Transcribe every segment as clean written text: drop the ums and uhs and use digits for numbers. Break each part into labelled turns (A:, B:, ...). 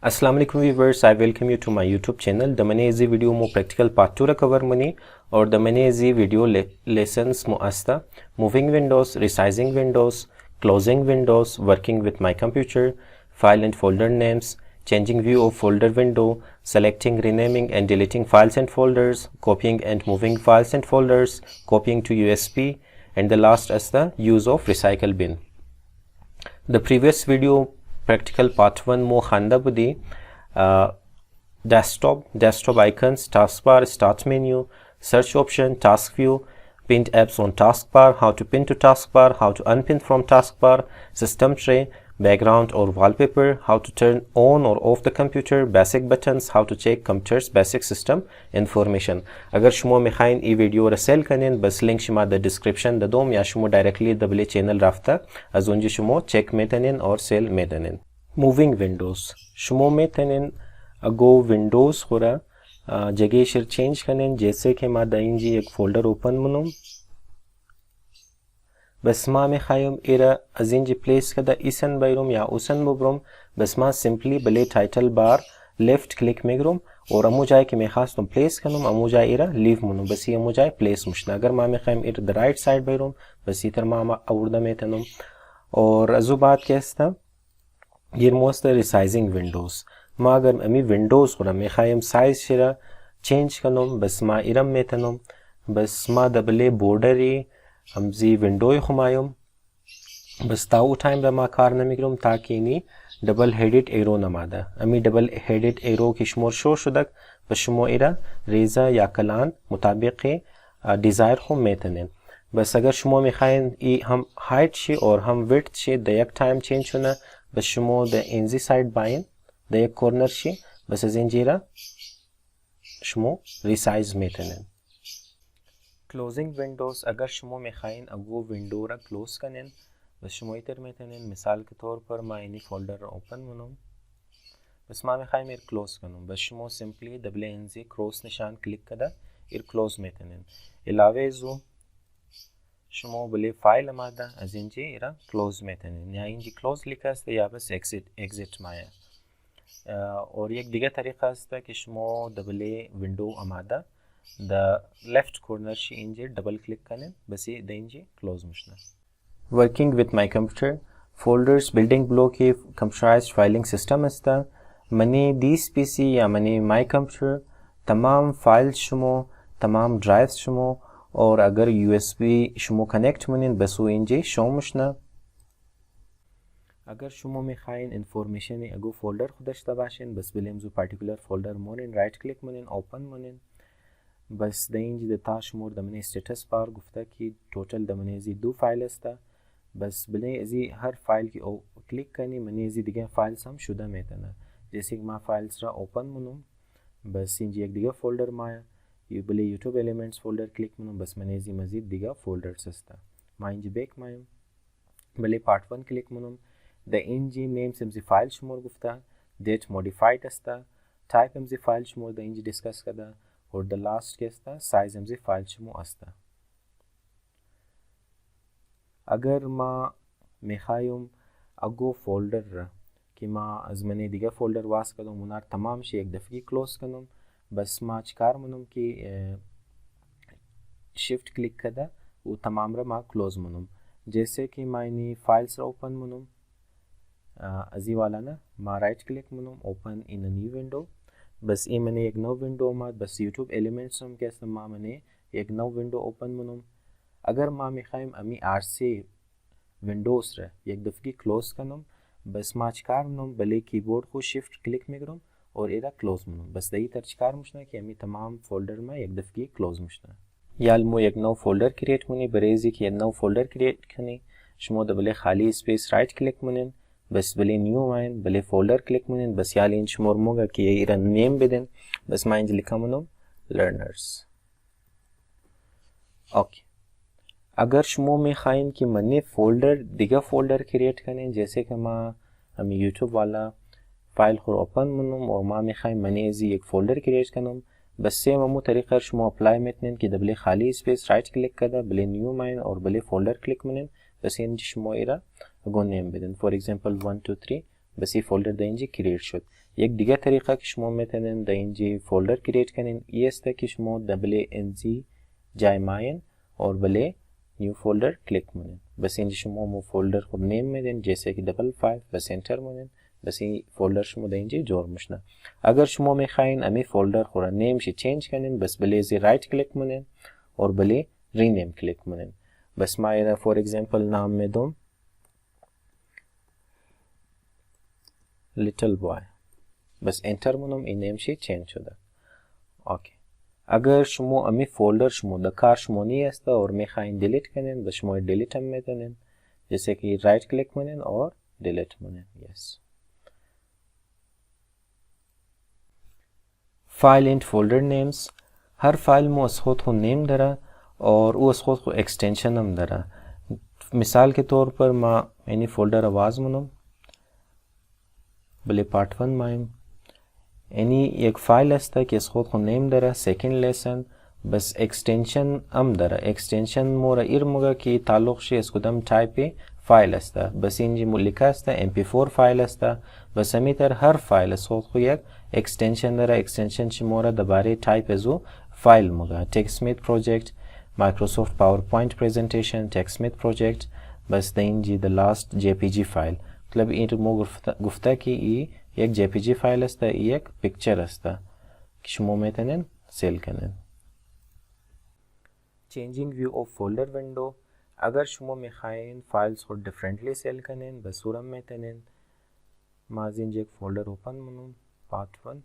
A: अस्सलाम वालेकुम viewers, I welcome you to my YouTube channel. द मैंने इजी वीडियो मो प्रैक्टिकल पार्ट 2 कवर मनी और द मैंने इजी वीडियो लेसन्स मो आस्ता moving windows, resizing windows, closing windows, working with my computer, file and folder names, changing view of folder window, selecting, renaming and deleting files and folders, copying and moving files and folders, copying to USB, and the last is the use of recycle bin. The previous video practical part 1 mo khanda budi desktop icons, taskbar, start menu, search option, task view, pinned apps on taskbar, how to pin to taskbar, how to unpin from taskbar, system tray, background or wallpaper, how to turn on or off the computer, basic buttons, how to check computer's basic system information. अगर शुमो मिखाइन ई video Russell कनेन बस link शुमा the description ददोम या शुमो directly दबले channel Raabta अजूंजी शुमो check मेतनेन और cell मेतनेन. Moving Windows शुमो मेतनेन अगो Windows होरा जगह शिर change कनेन जैसे कि मा दाइंजी एक फोल्डर ओपन मनुम बस मा में खायम इरा अजिंज प्लेस कदा इसन बैरुम या उसन बुब्रुम बस मा सिंपली बले टाइटल बार लेफ्ट क्लिक मेग्रुम और अमु जाए कि मैं खास तुम प्लेस कनुम अमु जाए इरा लीव मुनु बस ये अमु जाए प्लेस मुश्ना अगर मा में खायम इरा द राइट साइड बैरुम बस इतर मा अवुर्दा में तनुम और अजु बात कैस्ता ये मोस्ट रिसाइजिंग विंडोज मा अगर अमी विंडोज होरा में खायम साइज शिरा चेंज कनुम बस मा इरम में तनुम बस मा दबले बॉर्डरी हमजी विंडोय खुमायुम बस ताऊ टाइम रमा कार नमिग्रुम ताकि नी डबल हेडेड एरो नमादा अमी डबल हेडेड एरो की शुमोर शो शुदक बशुमो इरा रेजा या कलान मुताबिक डिजायर हो मेतनेन बस अगर शुमो में खाइन ई हम हाइट शे और हम विड्थ शे दयक टाइम चेंज होना बस शुमो द इंजी साइड बाइन दयक कॉर्नर शे बस जिंजीरा शुमो रिसाइज मेतनेन. क्लोजिंग विंडोज अगर शुमो में खाइन अगो विंडो रा क्लोज कनेन बस शुमो इतर में तनेन मिसाल के तौर पर मा इनी फोल्डर ओपन मनुम बस मा में खाइन मेर क्लोज कनुम बस शुमो सिंपली डबल एनजी क्रॉस निशान क्लिक कदा इर क्लोज में तनेन इलावे जो शुमो बले फाइल अमादा अजिंजी इरा क्लोज में तनेन या इंजी क्लोज लिखा है या बस एग्जिट माया और एक दिगा तरीका है कि शुमो डबले window Amada the left corner she inje double click करें बस ये देंगे close मुश्ना. Working with my computer folders building block के computerized filing system अस्ता मने दिस पीसी या मने my computer तमाम files शुमो तमाम drives शुमो और अगर USB शुमो connect मनेन बस वो इंजे शो मुश्ना. अगर शुमो में खाइन information अगो folder खुदश तबाशन बस बिलेम जो particular folder मोनेन right click मोनेन open मोनेन बस देंजी द ताशमोर दमने स्टेटस बार गुफ्ता की टोटल दमने जी दो फाइल अस्ता बस बले जी हर फाइल की क्लिक करनी मने जी दिगे फाइल्स हम शुदा में तना जैसे कि मा फाइल्स रा ओपन मनुम बस इंजी एक दिगा फोल्डर माया ये बले यूट्यूब एलिमेंट्स फोल्डर क्लिक मनुम बस मने जी मजीद दिगा फोल्डर्स अस्ता मा इंजी बैक मायम बले पार्ट 1 क्लिक मनुम द इंजी नेम सिमजी फाइल शुमोर गुफ्ता डेट मॉडिफाइड अस्ता टाइप एमजी फाइल शुमोर द इंजी डिस्कस कदा और द लास्ट के अस्ता साइज एमजी फाइल शुमो अस्ता. अगर मा मेखायुम अगो फोल्डर कि मा अजमने दिगा फोल्डर वास कदो मुनार तमाम शे एक दफकी क्लोज कनुम बस मा चकार मनुम की शिफ्ट क्लिक कदा वो तमाम रा मा क्लोज मनुम जैसे कि मायनी फाइल्स रा ओपन मनुम अजी वाला ना मा राइट क्लिक मनुम open in a new window बस ये मैंने एक नव विंडो मात बस यूट्यूब एलिमेंट्स हम कैसे मा मैंने एक नव विंडो ओपन मनुम अगर मा मिखाइम अमी आर से विंडोज रहे एक दफकी क्लोज कनुम बस मा चकार मनुम बले कीबोर्ड को शिफ्ट क्लिक में करूम और एरा क्लोज मनुम बस दही तरचकार मुशना कि अमी तमाम फोल्डर में एक दफकी क्लोज मुशना याल मो एक नव फोल्डर क्रिएट मुनी बरेजी की नव फोल्डर क्रिएट कनी शुमो दबले खाली स्पेस राइट क्लिक मुनिन बस बले न्यू माइन बले फोल्डर क्लिक मुनिन बस याल इंच मोर मोगा कि ये इरा नेम बिदेन बस माइन लिखा मनो लर्नर्स. ओके अगर शुमो में खाइन कि मने फोल्डर दिगा फोल्डर क्रिएट करें जैसे कि मा हम यूट्यूब वाला फाइल को ओपन मनुम और मा में खाइन मने जी एक फोल्डर क्रिएट कनुम बस सेम अमो तरीका शुमो अप्लाई मेतनेन कि दबले खाली स्पेस राइट क्लिक कदा बले न्यू माइन और बले फोल्डर क्लिक मुनिन बस इन शुमो इरा go name within for example 1 2 3 بس فولدر داینجی کریت شد. یک دیگه طریقه که شما میتونین داینجی فولدر کریت کنین این است که شما دبل انزی جای ماین और بله न्यू फोल्डर क्लिक म्हणून बस इंजी शुमो मो फोल्डर को नेम में देन जैसे कि डबल 5 बस एंटर म्हणून बस ये फोल्डर शुमो देंजी जोर मुशना अगर शुमो में खाइन अमी फोल्डर को नेम शि चेंज कनेन बस बले जी राइट क्लिक म्हणून और बले रीनेम क्लिक म्हणून बस मायरा फॉर एग्जांपल नाम में दूं लिटिल बॉय बस एंटर म्हणून ई नेम शि चेंज होदा ओके अगर शुमो अमी फोल्डर शुमो दकार शुमो नहीं हस्ता और मैं खाइन डिलीट करें बस शुमो डिलीट हम में दें जैसे कि राइट क्लिक मनें और डिलीट मनें yes file and folder names her file में उस खुद को नेम दरा और उस खुद को एक्सटेंशन हम दरा मिसाल के तौर पर माँ यानी फोल्डर आवाज़ मनो बले पार्ट 1 माइम यानी एक फाइल असता कि इस खुद को नेम दरा सेकंड लेसन बस एक्सटेंशन अम दरा एक्सटेंशन मोरा इरमुगा की ताल्लुक से इसको दम टाइप फाइल असता बस इंजी मुलिका असता mp4 फाइल असता बस अमीतर हर फाइल इस खुद को एक एक्सटेंशन दरा एक्सटेंशन से मोरा दबारे टाइप एजो फाइल मुगा TextMate project Microsoft PowerPoint presentation TextMate project बस इंजी द लास्ट जेपीजी फाइल मतलब इरमो गुफ्ता की एक जेपीजी फाइल असता एक पिक्चर असता कि शुमो में तनेन सेल कनेन changing view of folder window अगर शुमो में खाइन फाइल्स को डिफरेंटली सेल कनेन बसूरम में तनेन माजिन जे एक फोल्डर ओपन मनून पार्ट 1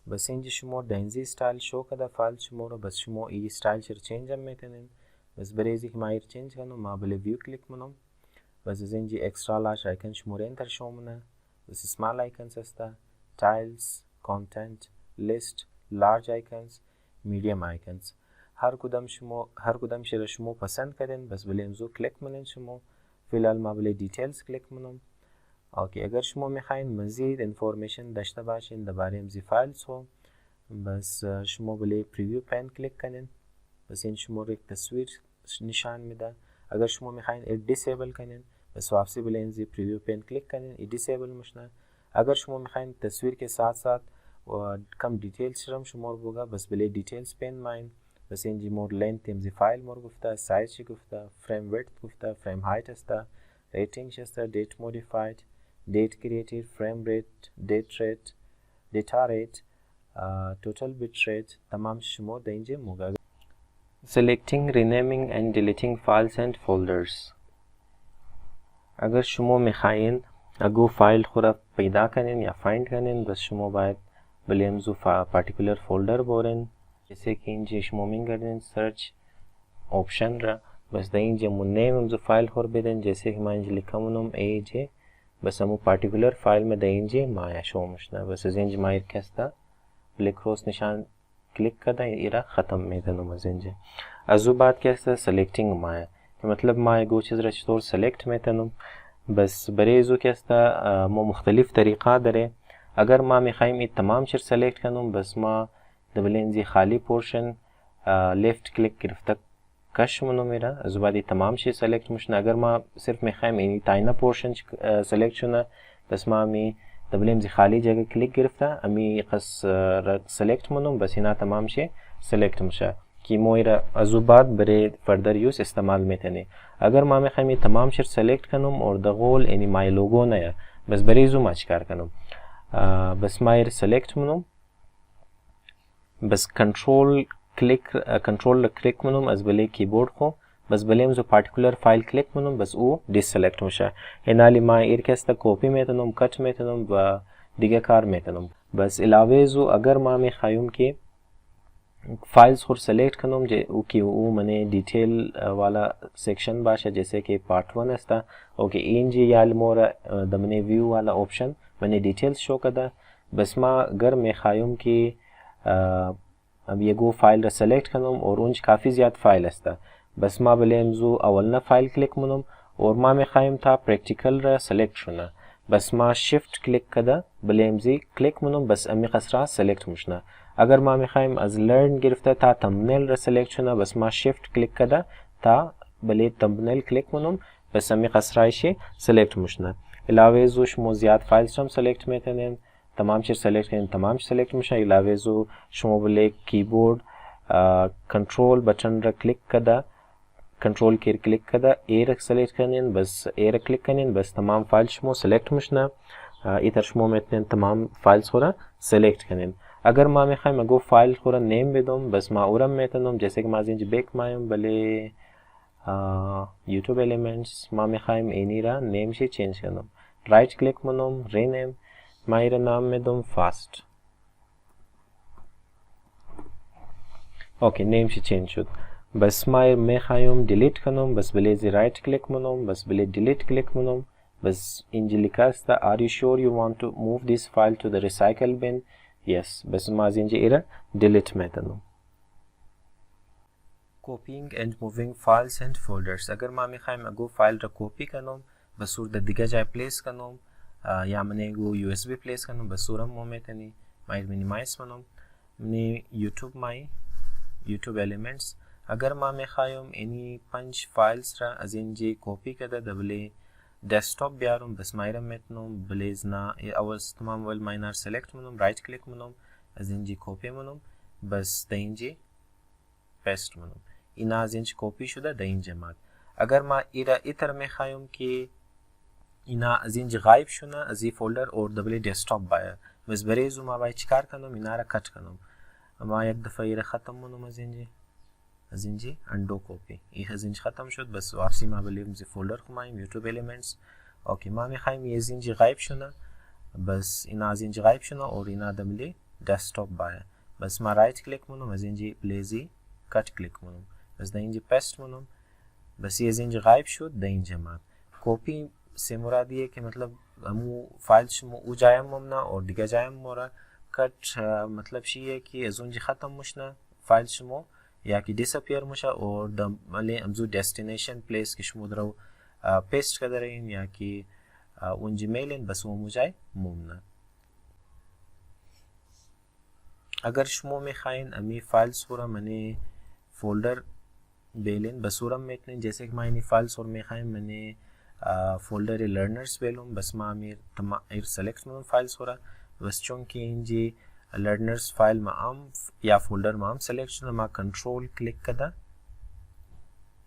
A: बस इंजी शुमो डेंजी स्टाइल शो कदा फाइल शुमो बस शुमो ई स्टाइल शर चेंज हम में तनेन बस बरेजी की मायर चेंज कनो माबले व्यू क्लिक मनून बस इंजी एक्स्ट्रा लार्ज आइकन शुमो एंटर शो मना बस स्मॉल आइकन्स असता tiles content list large icons medium icons हर कुदम शेर शुमो पसंद करें बस बले जो क्लिक मनें शुमो फिलहाल माबले डिटेल्स क्लिक मनों ओके अगर शुमो में खाइन मजीद इंफॉर्मेशन दश्ता बाशिन दबारे मजी फाइल्स हो बस शुमो बले प्रीव्यू पैन क्लिक करें बस इन शुमो एक तस्वीर निशान में दा अगर शुमो में खाइन एक डिसेबल करें बस वापसी बले इंजी प्रीव्यू पेन क्लिक करें डिसेबल मुशना अगर शुमो में खाइन तस्वीर के साथ साथ कम डिटेल्स शरम शुमोर होगा बस बले डिटेल्स पेन माइन बस इंजी मोर लेंथ इंजी फाइल मोर गुफ्ता साइज शी गुफ्ता फ्रेम विड्थ गुफ्ता फ्रेम हाइट अस्ता रेटिंग शस्ता date modified date created frame rate date rate data rate total bit rate तमाम शुमो देंजे मोगा selecting renaming and deleting files and folders अगर शुमो में खाइन अगो फाइल खुरा पैदा करें या फाइंड करें बस शुमो बाद बलेम जो पार्टिकुलर फोल्डर बोरें जैसे कि इंजे शुमो में करें सर्च ऑप्शन रा बस दइन जे मुन्ने में जो फाइल खुर बेदें जैसे कि मान लिखा मुनम ए जे बस हम पार्टिकुलर फाइल में दइन जे माया शो मुशना बस जिंज मायर कैस्ता ब्लैक क्रॉस निशान क्लिक करदा इरा ख़त्म में दनो मजिंजे अजू बात कैस्ता सेलेक्टिंग माया मतलब माय गो चीज़ रचतोर सेलेक्ट में तनुम बस बरेज़ो कैस्ता मो मुख्तलिफ तरीक़ा दरे अगर माँ में खाइम तमाम शर सेलेक्ट कनुम बस माँ दबलें जी खाली पोर्शन लेफ्ट क्लिक गिरफ्ता कश मनो मेरा जुबादी तमाम शे सेलेक्ट मुशना अगर माँ सिर्फ में खाइम इन ताइना पोर्शन सेलेक्ट शुना बस माँ में दबलें जी खाली जगह क्लिक गिरफ्ता अमी खस सेलेक्ट मनो बस इना तमाम शे सेलेक्ट मुशा कि मोइरा अजुबात बरे फर्दर यूज़ इस्तेमाल में तने अगर माँ में खाइम तमाम शर सेलेक्ट कनुम और दगोल यानी माय लोगो नया बस बरे जो माचकार कनुम बस मायर सेलेक्ट मनुम बस कंट्रोल क्लिक मनुम अज बले कीबोर्ड को बस बले जो पार्टिकुलर फाइल क्लिक मनुम बस वो डिससेलेक्ट मुशा इनाली माँ एर कैस्ता कॉपी में तनुम कट में तनुम व दिगे कार में तनुम बस इलावे जो अगर माँ में खायुम के फाइल्स खुद सेलेक्ट कनुम जे कि वो मने डिटेल वाला सेक्शन बाशा जैसे कि पार्ट 1 अस्ता ओके इन जी याल मोरा दमने व्यू वाला ऑप्शन मने डिटेल्स शो कदा बस माँ अगर मैं खायुम की अब ये गो फाइल सेलेक्ट कनुम और उनच काफ़ी ज़्यादा फाइल अस्ता बस माँ बलेम जो अवलना फाइल क्लिक मनुम और माँ में खायुम था प्रैक्टिकल रा सेलेक्ट शुना बस माँ शिफ्ट क्लिक कदा बलेम जी क्लिक मनुम बस अमी खसरा सेलेक्ट मुशना अगर माँ में खाइम अज लर्न गिरफ्ता था थंबनेल रा सेलेक्ट शुना बस माँ शिफ्ट क्लिक कदा था बले थंबनेल क्लिक मनुम बस अमी खसराई शे सेलेक्ट मुशना علاوه زو شما زیاد فایلز هم سلکت میتونین تمام چیز سلکت کنین تمام سلکت میشه علاوه زو شما بله کیبورد کنترول بटन را کلیک کده کنترول کی کلیک کده ای را سلکت کنین بس ای را کلیک کنین بس تمام فایل شما سلکت میشنه ایتر شما میتونین تمام فایلز خورا سلکت کنین اگر ما میخوایم اگه فایل خورا نیم بدم بس ما اورم میتونم جیسے که ما از اینجا بیک مایم بله یوتیوب الیمنتس ما میخوایم اینی را نیم شی چینج کنم رایت کلیک منم رینیم ما ایرا نام میدم فاست اوکی نیم شی چینج شد بس ما میخوایم دیلیت کنم بس بله زی رایت کلیک منم بس بله دیلیت کلیک منم بس اینجا لیکه است are you sure you want to move this file to the recycle bin yes بس ما از اینجا ایرا دیلیت میتونم copying and moving files and folders اگر ما میخوایم اگه فایل را کپی کنم بسور در دیگه جای پلیس کنم یا من اگه USB پلیس کنم بسورم ما میتونی ما مینیمایز کنم منی یوتیوب الیمنتس اگر ما میخوایم اینی 5 فایلز را از اینجا کپی کرده دبلی دسکتاپ بیارم بس ما ایرم میتونم بلیزنا اول تمام ول ماینر سلکت منم رایت کلیک منم از اینجا کپی منم بس در اینجا پیست منم اینا از اینجا کپی شده در اینجا ماد اگر ما ایتر میخوایم که اینا از اینجا غایب شونه از این فولدر اور دبلی دسکتاپ باید بس بریزو ما باید چیکار کنم اینا را کٹ کنم ما یک دفعه ایره ختم منم از اینجا اندو کپی این از اینجا ختم شد بس واپسی ما بلیم زی فولدر خمایم یوتیوب الیمنتس اوکی ما میخوایم یه از اینجا غایب شونه بس اینا از اینجا غایب شونه اور اینا دبلی دسکتاپ باید بس ما رایت کلیک منم از اینجا پلیزی کٹ کلیک منم بس در اینجا پیست منم بس یہ از اینجا غایب شد در اینجا ماد کپی سے مرادی ہے کہ مطلب ہمو فائل شما او جایم ممنا اور دیگه جایم مورا کٹ مطلب شیه که از اونجا ختم مشنا فایل شما یا که دیسپیر مشه اور دمالی امزو دستینیشن پلیس که شما درو پیست کرده رین یا که اونجا میلین بس اون جای ممنا اگر شما میخواین امی فایل سورا منی فولدر بیلین بسورم میتونین جیسے کہ میں فائل سور میخوایم منی فولدر لرنرز بیلوم بس ما امیر سلیکٹ منم فایل سورا بس چونکه اینجی لرنرز فایل ما ام یا فولدر ما ام سلیکٹ شده ما کنترول کلیک کده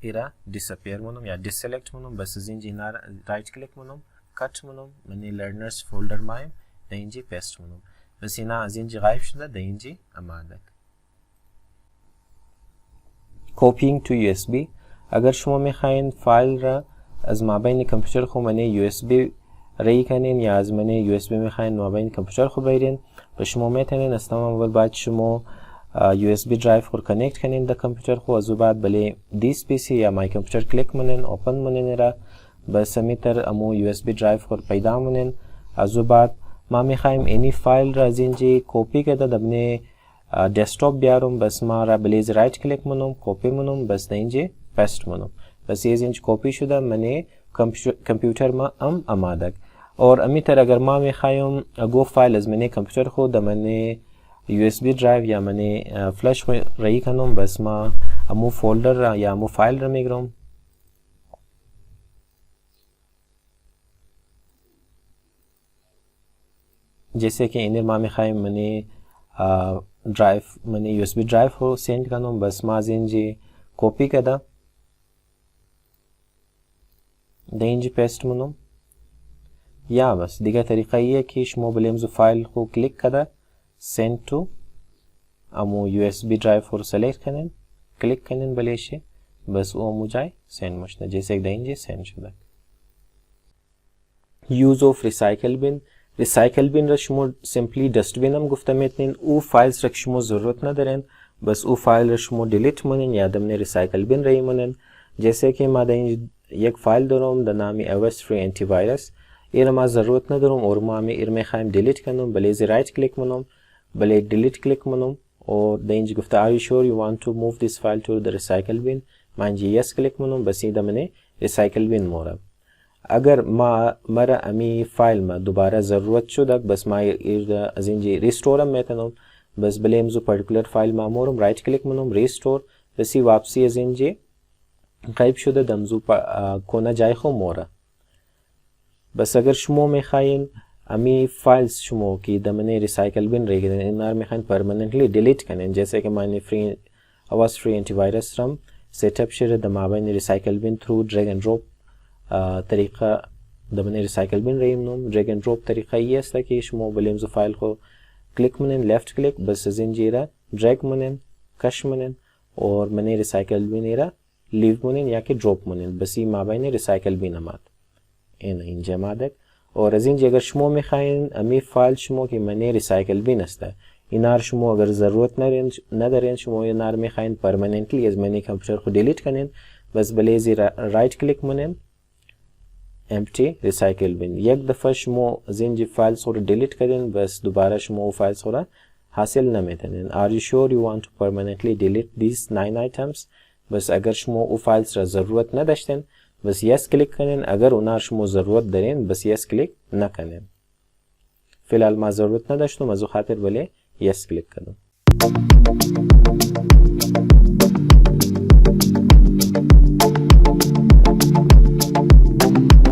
A: ایرا دیسپیر منم یا دیسلیکت منم بس از اینجی اینا رایت کلیک منم کٹ منم منی لرنرز فولدر مایم در اینجی پیست منم بس اینا از اینجی غایب شده در اینجی امادک copying to USB اگر شما میخواین فایل را از مابین کامپیوتر خو منی USB ری کنین یا از منی USB میخواین مابین کامپیوتر خو بیرین و شما میتونین از تمام اول بعد شما USB درایو خو کانکت کنین در کامپیوتر خو از بعد بله دیس پی سی یا مای کامپیوتر کلیک منین اوپن منین را بس میتر امو USB درایو خو پیدا منین از بعد ما میخوایم اینی فایل را از اینجا کپی کرده دبنی دسکتاپ بیارم بس ما را بلیز رایت کلیک منم کپی منم بس در اینجا پیست منم بس یہ اینجا کپی شده منی کامپیوتر ما امادک اور امیتر اگر ما میخوایم اگو فایل از منی کامپیوتر خود منی USB درایو یا منی فلش رایی کنم بس ما امو فولدر را یا امو فایل را میگرم جیسے کہ انیر ما میخوایم منی درایو منی USB درایو رو سینڈ کنم بس ما از اینجا کپی کده در اینجا پیست منم یا بس دیگه طریقه ایه که شما بلیمزو فایل خو کلیک کده send to امو USB درایو رو سلیکت کنین کلیک کنین بلیشه بس او امو جای سند مشنه جیسے که در اینجا سند شده use of recycle bin recycle بین را شما سیمپلی دست بین هم گفته میتونین او فایلز را که شما ضرورت ندارین بس او فایل را شما دیلیت منین یا دمنی ریسایکل بین رایی منین جیسے که ما در یک فایل دارم در نامی اوست فری انتی وایرس ایر ما ضرورت ندارم اور ما ایر میخوایم دیلیت کنم بلیزی رایت کلیک منم بلی دیلیت کلیک منم اور در اینجا گفته are you sure you want to move this file to the recycle bin ما اینجا yes کلیک منم بس این دمنی ریسایکل بین مورم اگر ما مرا امی فایل ما دوباره ضرورت شد بس ما از اینجا ریستورم میتونم بس بلیمزو پرتیکولر فایل ما مورم رایت کلیک منم ریستور بسی واپسی از اینجا غیب شده دمزو کونا جای خو مورا بس اگر شما میخواین امی فایلز شما که دمنه ریسایکل بین ریگن اینا میخواین پرمننتلی دیلیت کنین، جیسے کہ من فری आवाज फ्री एंटीवायरस रम सेटअप शेर द माबैन recycle bin through drag and drop तरीका दमने रिसाइकल बिन रहीम नोम ड्रैग एंड ड्रॉप तरीका ये है कि शमो बलेम्स फाइल को क्लिक मनेन लेफ्ट क्लिक बस जिंजीरा ड्रैग मनेन कश मनेन और मने रिसाइकल बिन एरा लीव मनेन या कि ड्रॉप मनेन बस ये माबैन रिसाइकल बिन अमात इन इंजमादक और जिंजी अगर शमो में खाइन अमी फाइल शमो की मने रिसाइकल बिन है इनार शमो अगर ज़रूरत न दरें शमो इनार में खाइन परमानेंटली एज मैंने कंप्यूटर को डिलीट करें बस बलेजी राइट क्लिक मनें एम्प्टी रिसाइकल बिन एक दफ़ा शमो जिन फाइल्स और डिलीट करें बस दोबारा शमो फाइल्स और हासिल न में are you sure you want to permanently delete this 9 items बस अगर शमो वो फाइल्स ज़रूरत न दशतें बस यस क्लिक करें अगर उनार शमो ज़रूरत दरें बस यस क्लिक न करें फिलहाल मा ज़रूरत न दशतों मज़ो खातिर बले यस क्लिक करो।